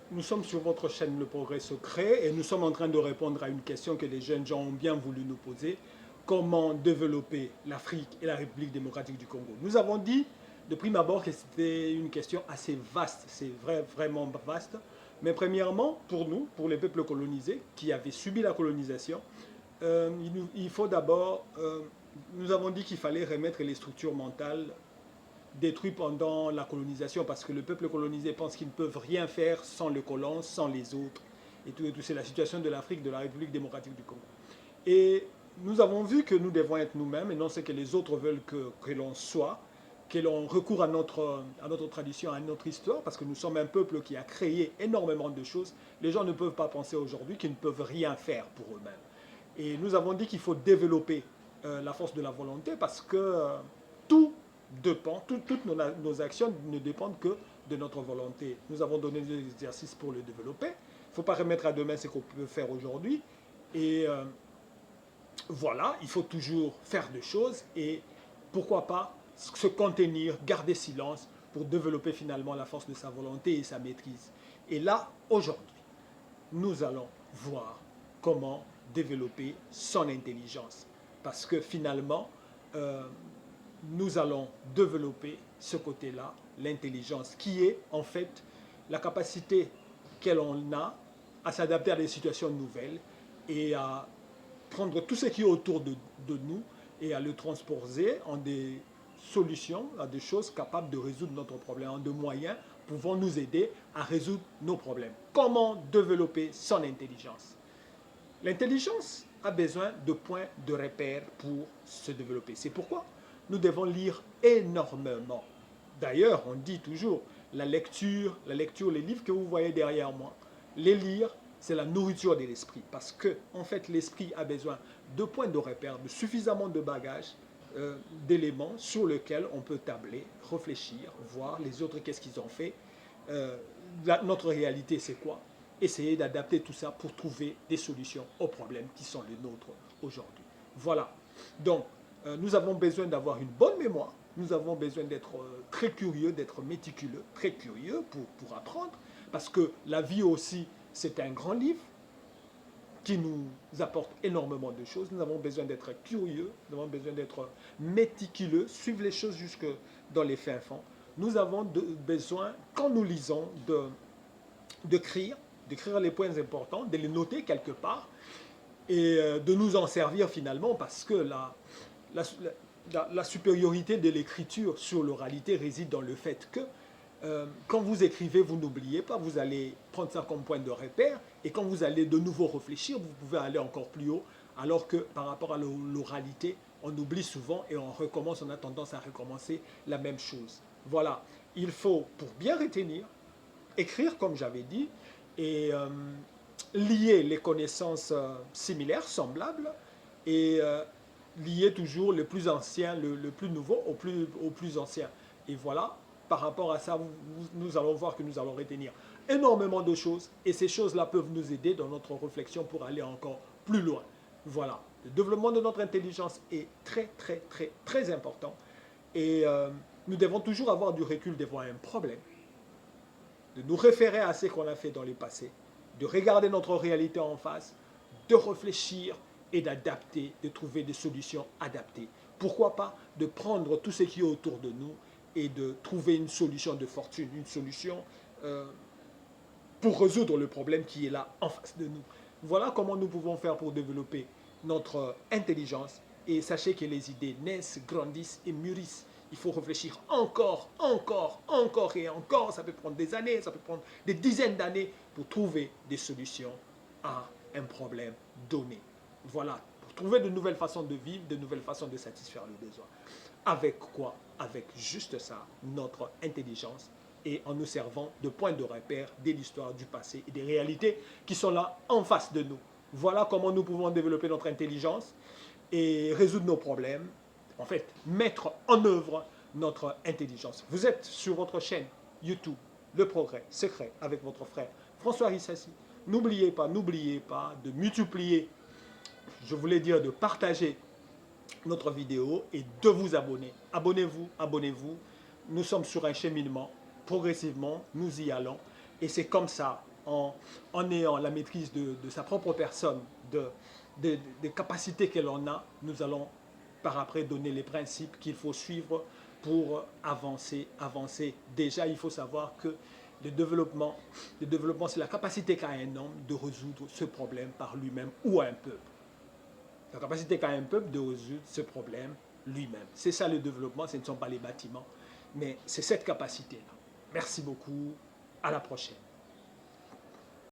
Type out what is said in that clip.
Nous sommes sur votre chaîne Le Progrès Secret et nous sommes en train de répondre à une question que les jeunes gens ont bien voulu nous poser. Comment développer l'Afrique et la République démocratique du Congo? Nous avons dit de prime abord que c'était une question assez vaste, c'est vraiment vaste. Mais premièrement, pour nous, pour les peuples colonisés qui avaient subi la colonisation, il faut d'abord, nous avons dit qu'il fallait remettre les structures mentales détruit pendant la colonisation parce que le peuple colonisé pense qu'ils ne peuvent rien faire sans le colon, sans les autres. Et tout, c'est la situation de l'Afrique, de la République démocratique du Congo. Et nous avons vu que nous devons être nous-mêmes et non ce que les autres veulent que l'on soit, que l'on recourt à notre tradition, à notre histoire, parce que nous sommes un peuple qui a créé énormément de choses. Les gens ne peuvent pas penser aujourd'hui qu'ils ne peuvent rien faire pour eux-mêmes. Et nous avons dit qu'il faut développer la force de la volonté parce que tout dépend, toutes nos actions ne dépendent que de notre volonté. Nous avons donné des exercices pour le développer. Il ne faut pas remettre à demain ce qu'on peut faire aujourd'hui. Et voilà, il faut toujours faire des choses et pourquoi pas se contenir, garder silence pour développer finalement la force de sa volonté et sa maîtrise. Et là, aujourd'hui, nous allons voir comment développer son intelligence. Parce que finalement, nous allons développer ce côté-là, l'intelligence, qui est en fait la capacité qu'elle a à s'adapter à des situations nouvelles et à prendre tout ce qui est autour de nous et à le transposer en des solutions, à des choses capables de résoudre notre problème, en des moyens pouvant nous aider à résoudre nos problèmes. Comment développer son intelligence? L'intelligence a besoin de points de repère pour se développer. C'est pourquoi nous devons lire énormément. D'ailleurs, on dit toujours, la lecture, les livres que vous voyez derrière moi, les lire, c'est la nourriture de l'esprit. Parce que, en fait, l'esprit a besoin de points de repère, de suffisamment de bagages, d'éléments sur lesquels on peut tabler, réfléchir, voir les autres, qu'est-ce qu'ils ont fait, notre réalité, c'est quoi? Essayer d'adapter tout ça pour trouver des solutions aux problèmes qui sont les nôtres aujourd'hui. Voilà. Donc, nous avons besoin d'avoir une bonne mémoire. Nous avons besoin d'être très curieux, d'être méticuleux, très curieux pour apprendre. Parce que la vie aussi, c'est un grand livre qui nous apporte énormément de choses. Nous avons besoin d'être curieux, nous avons besoin d'être méticuleux, suivre les choses jusque dans les fins fonds. Nous avons besoin, quand nous lisons, d'écrire les points importants, de les noter quelque part et de nous en servir finalement parce que la supériorité de l'écriture sur l'oralité réside dans le fait que quand vous écrivez, vous n'oubliez pas, vous allez prendre ça comme point de repère et quand vous allez de nouveau réfléchir, vous pouvez aller encore plus haut alors que par rapport à l'oralité, on oublie souvent et on recommence, on a tendance à recommencer la même chose. Voilà, il faut, pour bien retenir, écrire comme j'avais dit et lier les connaissances similaires, semblables et lier toujours le plus ancien, le plus nouveau au plus ancien. Et voilà, par rapport à ça, nous allons voir que nous allons retenir énormément de choses et ces choses-là peuvent nous aider dans notre réflexion pour aller encore plus loin. Voilà, le développement de notre intelligence est très, très, très, très important et nous devons toujours avoir du recul devant un problème, de nous référer à ce qu'on a fait dans le passé, de regarder notre réalité en face, de réfléchir et d'adapter, de trouver des solutions adaptées. Pourquoi pas de prendre tout ce qui est autour de nous et de trouver une solution de fortune, une solution pour résoudre le problème qui est là en face de nous. Voilà comment nous pouvons faire pour développer notre intelligence. Et sachez que les idées naissent, grandissent et mûrissent. Il faut réfléchir encore, encore, encore et encore. Ça peut prendre des années, ça peut prendre des dizaines d'années pour trouver des solutions à un problème donné. Voilà, pour trouver de nouvelles façons de vivre, de nouvelles façons de satisfaire le besoin. Avec quoi? Avec juste ça, notre intelligence et en nous servant de points de repère de l'histoire, du passé et des réalités qui sont là en face de nous. Voilà comment nous pouvons développer notre intelligence et résoudre nos problèmes. En fait, mettre en œuvre notre intelligence. Vous êtes sur votre chaîne YouTube, Le Progrès Secret, avec votre frère François Rissassi. N'oubliez pas de multiplier, je voulais dire de partager notre vidéo et de vous abonner. Abonnez-vous, abonnez-vous. Nous sommes sur un cheminement. Progressivement, nous y allons. Et c'est comme ça en ayant la maîtrise de sa propre personne, des capacités qu'elle en a, nous allons par après donner les principes qu'il faut suivre pour avancer. Déjà, il faut savoir que le développement c'est la capacité qu'a un homme de résoudre ce problème par lui-même ou un peuple. La capacité qu'a un peuple de résoudre ce problème lui-même. C'est ça le développement, ce ne sont pas les bâtiments, mais c'est cette capacité-là. Merci beaucoup, à la prochaine.